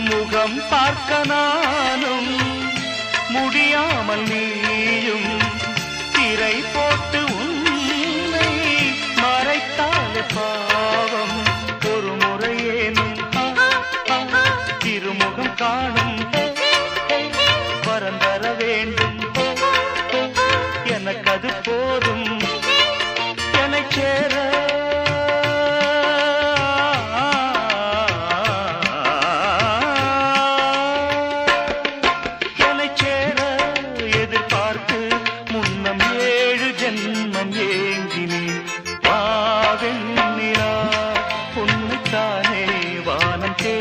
முகம் பார்க்க நானும் முடியாமல் நீயும் திரை போட்டு உன்னை மறைத்தாலே பாவம். ஒரு முறையேனும் திருமுகம் காணும் வரம் தர வேண்டும். எனக்கு அது போதும் என்னை சேர. என்னை சேர எதிர்பார்த்து முன்னம் 7 ஜென்மம் ஏங்கினேன். வாவெண்ணிலா உன்னைத்தானே வானம் தே